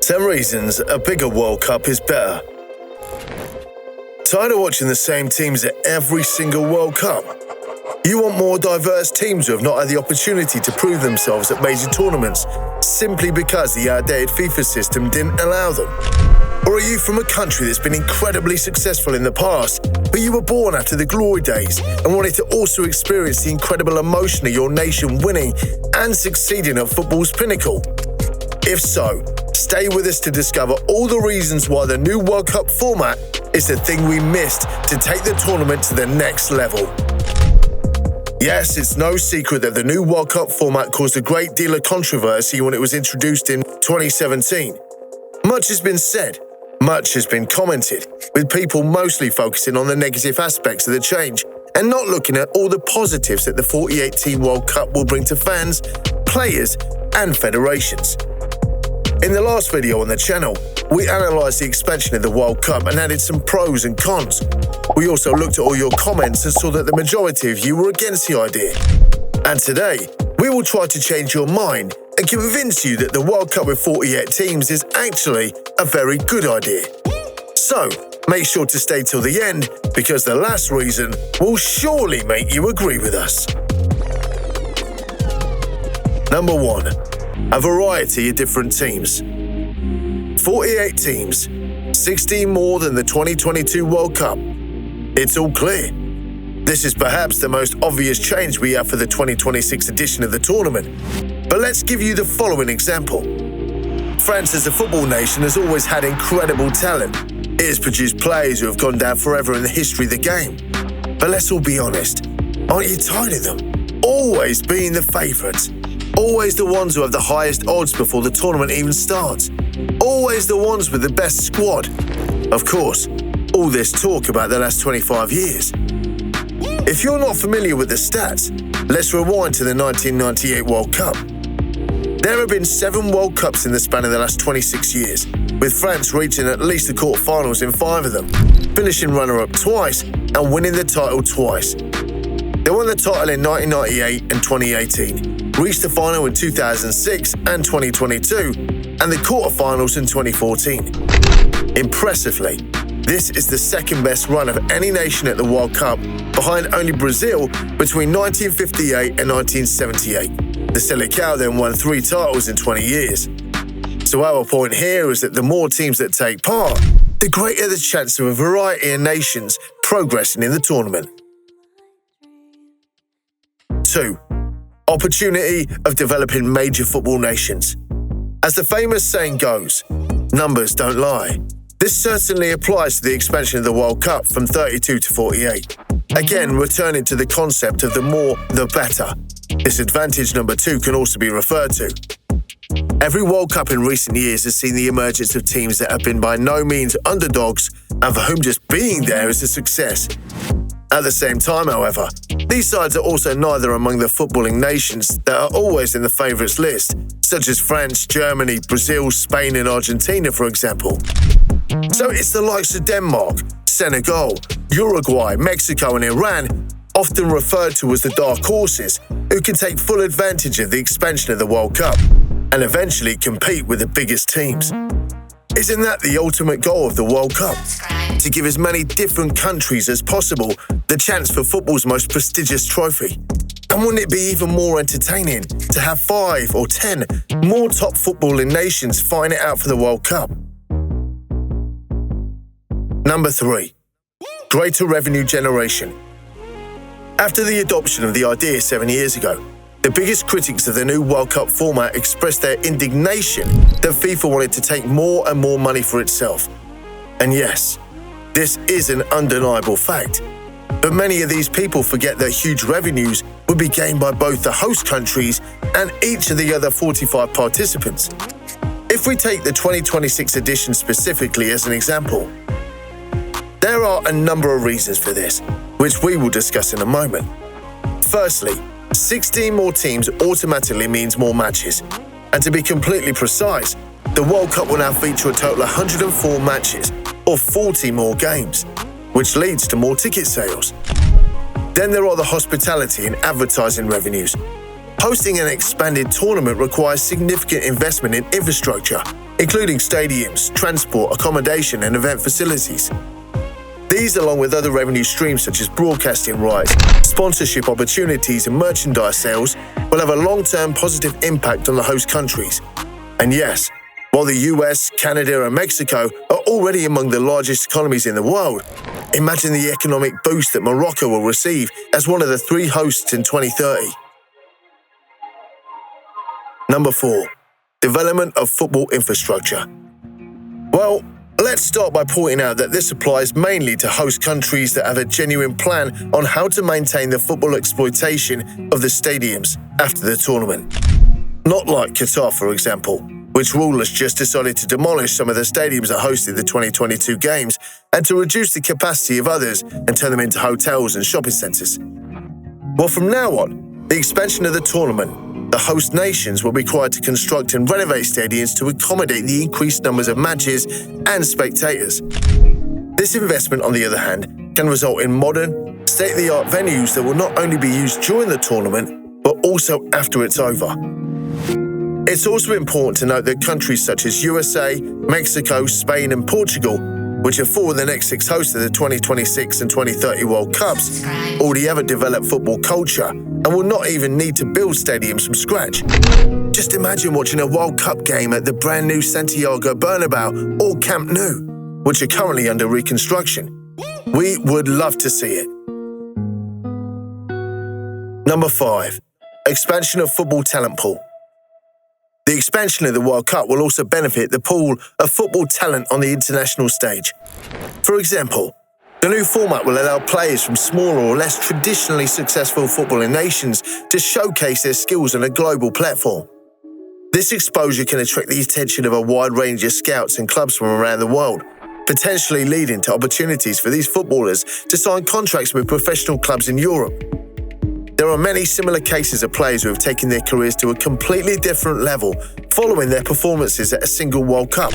10 reasons a bigger World Cup is better. Tired of watching the same teams at every single World Cup? You want more diverse teams who have not had the opportunity to prove themselves at major tournaments simply because the outdated FIFA system didn't allow them? Or are you from a country that's been incredibly successful in the past, but you were born after the glory days and wanted to also experience the incredible emotion of your nation winning and succeeding at football's pinnacle? If so, stay with us to discover all the reasons why the new World Cup format is the thing we missed to take the tournament to the next level. Yes, it's no secret that the new World Cup format caused a great deal of controversy when it was introduced in 2017. Much has been said, much has been commented, with people mostly focusing on the negative aspects of the change and not looking at all the positives that the 48-team World Cup will bring to fans, players, and federations. In the last video on the channel, we analysed the expansion of the World Cup and added some pros and cons. We also looked at all your comments and saw that the majority of you were against the idea. And today, we will try to change your mind and convince you that the World Cup with 48 teams is actually a very good idea. So, make sure to stay till the end, because the last reason will surely make you agree with us. Number 1. A variety of different teams. 48 teams, 16 more than the 2022 World Cup. It's all clear. This is perhaps the most obvious change we have for the 2026 edition of the tournament. But let's give you the following example. France as a football nation has always had incredible talent. It has produced players who have gone down forever in the history of the game. But let's all be honest, aren't you tired of them always being the favourites? Always the ones who have the highest odds before the tournament even starts. Always the ones with the best squad. Of course, all this talk about the last 25 years. If you're not familiar with the stats, let's rewind to the 1998 World Cup. There have been 7 World Cups in the span of the last 26 years, with France reaching at least the quarterfinals in 5 of them, finishing runner-up twice and winning the title twice. They won the title in 1998 and 2018, reached the final in 2006 and 2022, and the quarterfinals in 2014. Impressively, this is the second best run of any nation at the World Cup, behind only Brazil between 1958 and 1978. The Selecao then won 3 titles in 20 years. So our point here is that the more teams that take part, the greater the chance of a variety of nations progressing in the tournament. 2. Opportunity of developing major football nations. As the famous saying goes, numbers don't lie. This certainly applies to the expansion of the World Cup from 32 to 48. Again, returning to the concept of the more, the better. This advantage number 2 can also be referred to. Every World Cup in recent years has seen the emergence of teams that have been by no means underdogs and for whom just being there is a success. At the same time, however, these sides are also neither among the footballing nations that are always in the favourites list, such as France, Germany, Brazil, Spain and Argentina, for example. So it's the likes of Denmark, Senegal, Uruguay, Mexico and Iran, often referred to as the dark horses, who can take full advantage of the expansion of the World Cup and eventually compete with the biggest teams. Isn't that the ultimate goal of the World Cup? To give as many different countries as possible the chance for football's most prestigious trophy. And wouldn't it be even more entertaining to have 5 or 10 more top footballing nations fighting it out for the World Cup? Number 3. Greater revenue generation. After the adoption of the idea 7 years ago, the biggest critics of the new World Cup format expressed their indignation that FIFA wanted to take more and more money for itself. And yes, this is an undeniable fact. But many of these people forget that huge revenues would be gained by both the host countries and each of the other 45 participants. If we take the 2026 edition specifically as an example, there are a number of reasons for this, which we will discuss in a moment. Firstly, 16 more teams automatically means more matches. And to be completely precise, the World Cup will now feature a total of 104 matches, or 40 more games, which leads to more ticket sales. Then there are the hospitality and advertising revenues. Hosting an expanded tournament requires significant investment in infrastructure, including stadiums, transport, accommodation, and event facilities. These, along with other revenue streams such as broadcasting rights, sponsorship opportunities, and merchandise sales, will have a long-term positive impact on the host countries. And yes, while the US, Canada, and Mexico are already among the largest economies in the world, imagine the economic boost that Morocco will receive as one of the 3 hosts in 2030. Number 4. Development of football infrastructure. Well, let's start by pointing out that this applies mainly to host countries that have a genuine plan on how to maintain the football exploitation of the stadiums after the tournament. Not like Qatar, for example, which rulers just decided to demolish some of the stadiums that hosted the 2022 games and to reduce the capacity of others and turn them into hotels and shopping centres. Well, from now on, the expansion of the tournament, the host nations will be required to construct and renovate stadiums to accommodate the increased numbers of matches and spectators. This investment, on the other hand, can result in modern, state-of-the-art venues that will not only be used during the tournament, but also after it's over. It's also important to note that countries such as USA, Mexico, Spain, and Portugal, which are 4 of the next 6 hosts of the 2026 and 2030 World Cups, already have a developed football culture and will not even need to build stadiums from scratch. Just imagine watching a World Cup game at the brand new Santiago Bernabeu or Camp Nou, which are currently under reconstruction. We would love to see it. Number 5. Expansion of football talent pool. The expansion of the World Cup will also benefit the pool of football talent on the international stage. For example, the new format will allow players from smaller or less traditionally successful footballing nations to showcase their skills on a global platform. This exposure can attract the attention of a wide range of scouts and clubs from around the world, potentially leading to opportunities for these footballers to sign contracts with professional clubs in Europe. There are many similar cases of players who have taken their careers to a completely different level following their performances at a single World Cup.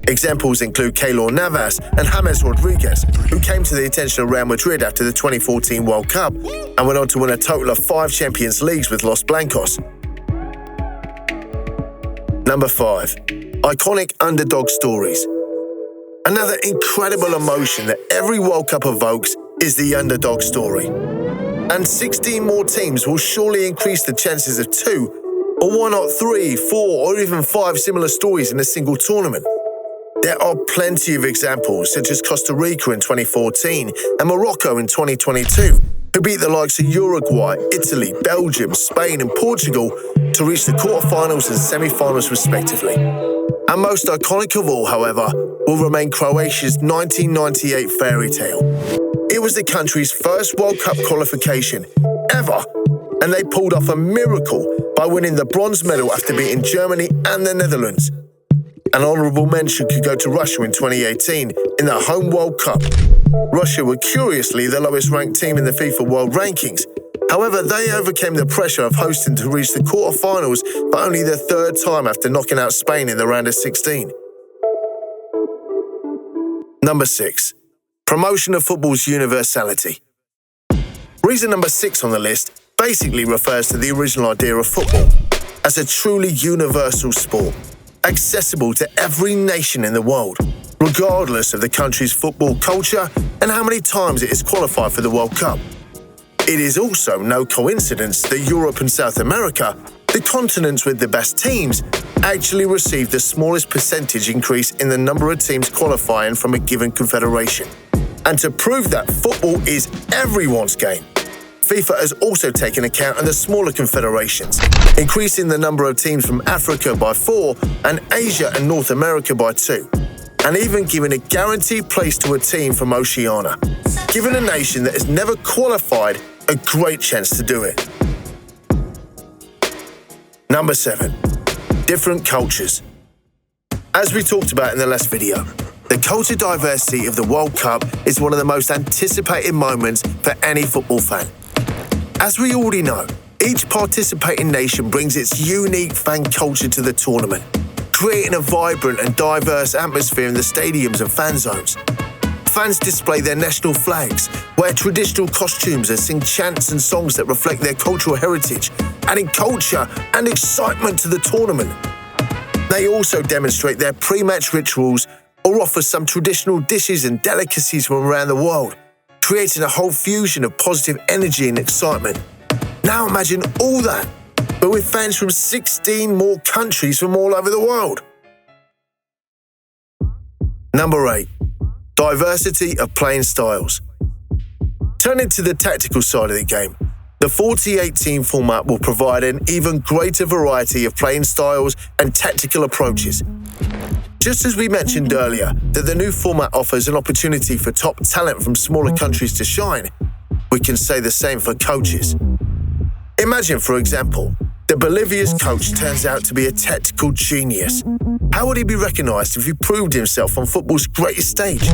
Examples include Keylor Navas and James Rodriguez, who came to the attention of Real Madrid after the 2014 World Cup and went on to win a total of 5 Champions Leagues with Los Blancos. Number 5. Iconic underdog stories. Another incredible emotion that every World Cup evokes is the underdog story. And 16 more teams will surely increase the chances of 2, or why not 3, 4, or even 5 similar stories in a single tournament. There are plenty of examples, such as Costa Rica in 2014 and Morocco in 2022, who beat the likes of Uruguay, Italy, Belgium, Spain, and Portugal to reach the quarterfinals and semi-finals respectively. And most iconic of all, however, will remain Croatia's 1998 fairy tale. It was the country's first World Cup qualification ever, and they pulled off a miracle by winning the bronze medal after beating Germany and the Netherlands. An honourable mention could go to Russia in 2018 in their home World Cup. Russia were curiously the lowest ranked team in the FIFA World Rankings. However, they overcame the pressure of hosting to reach the quarterfinals for only the 3rd time after knocking out Spain in the round of 16. Number 6. Promotion of football's universality. Reason number 6 on the list basically refers to the original idea of football as a truly universal sport, accessible to every nation in the world, regardless of the country's football culture and how many times it is qualified for the World Cup. It is also no coincidence that Europe and South America, the continents with the best teams, actually received the smallest percentage increase in the number of teams qualifying from a given confederation. And to prove that football is everyone's game, FIFA has also taken account of the smaller confederations, increasing the number of teams from Africa by 4 and Asia and North America by 2, and even giving a guaranteed place to a team from Oceania, giving a nation that has never qualified a great chance to do it. Number 7. Different cultures. As we talked about in the last video, the culture diversity of the World Cup is one of the most anticipated moments for any football fan. As we already know, each participating nation brings its unique fan culture to the tournament, creating a vibrant and diverse atmosphere in the stadiums and fan zones. Fans display their national flags, wear traditional costumes and sing chants and songs that reflect their cultural heritage, adding culture and excitement to the tournament. They also demonstrate their pre-match rituals or offer some traditional dishes and delicacies from around the world, creating a whole fusion of positive energy and excitement. Now imagine all that, but with fans from 16 more countries from all over the world. Number 8. Diversity of playing styles. Turning to the tactical side of the game, the 48-team format will provide an even greater variety of playing styles and tactical approaches. Just as we mentioned earlier that the new format offers an opportunity for top talent from smaller countries to shine, we can say the same for coaches. Imagine, for example, that Bolivia's coach turns out to be a tactical genius. How would he be recognised if he proved himself on football's greatest stage?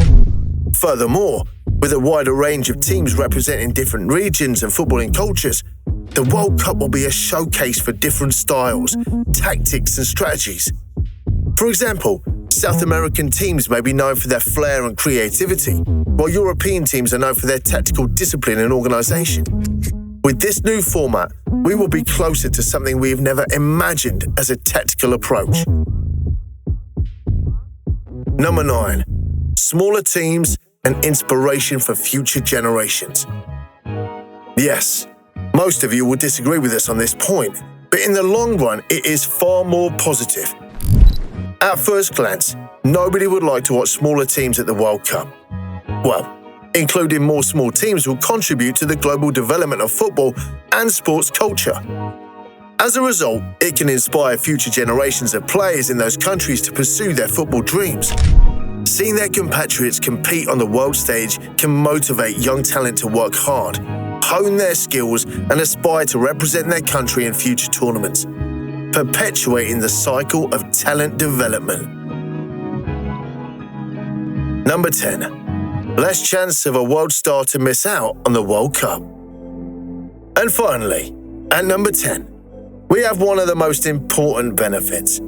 Furthermore, with a wider range of teams representing different regions and footballing cultures, the World Cup will be a showcase for different styles, tactics and strategies. For example, South American teams may be known for their flair and creativity, while European teams are known for their tactical discipline and organisation. With this new format, we will be closer to something we have never imagined as a tactical approach. Number 9. Smaller teams and inspiration for future generations. Yes, most of you will disagree with us on this point, but in the long run, it is far more positive. At first glance, nobody would like to watch smaller teams at the World Cup. Well, including more small teams will contribute to the global development of football and sports culture. As a result, it can inspire future generations of players in those countries to pursue their football dreams. Seeing their compatriots compete on the world stage can motivate young talent to work hard, hone their skills, and aspire to represent their country in future tournaments, perpetuating the cycle of talent development. Number 10. Less chance of a world star to miss out on the World Cup. And finally, at number 10, we have one of the most important benefits: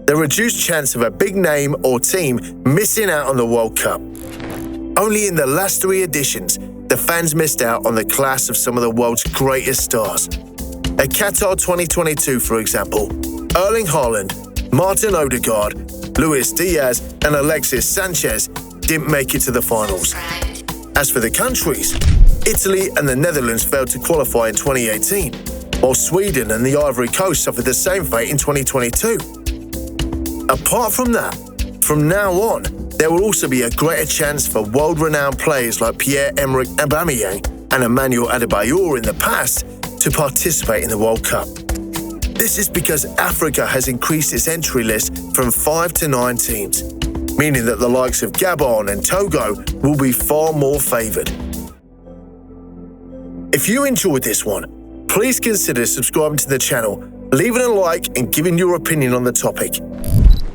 the reduced chance of a big name or team missing out on the World Cup. Only in the last 3 editions, the fans missed out on the class of some of the world's greatest stars. At Qatar 2022, for example, Erling Haaland, Martin Odegaard, Luis Diaz, and Alexis Sanchez didn't make it to the finals. As for the countries, Italy and the Netherlands failed to qualify in 2018, while Sweden and the Ivory Coast suffered the same fate in 2022. Apart from that, from now on, there will also be a greater chance for world-renowned players like Pierre-Emerick Aubameyang and Emmanuel Adebayor in the past to participate in the World Cup. This is because Africa has increased its entry list from 5 to 9 teams, meaning that the likes of Gabon and Togo will be far more favoured. If you enjoyed this one, please consider subscribing to the channel, leaving a like and giving your opinion on the topic.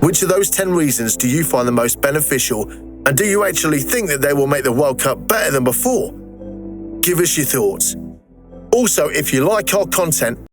Which of those 10 reasons do you find the most beneficial, and do you actually think that they will make the World Cup better than before? Give us your thoughts. Also, if you like our content,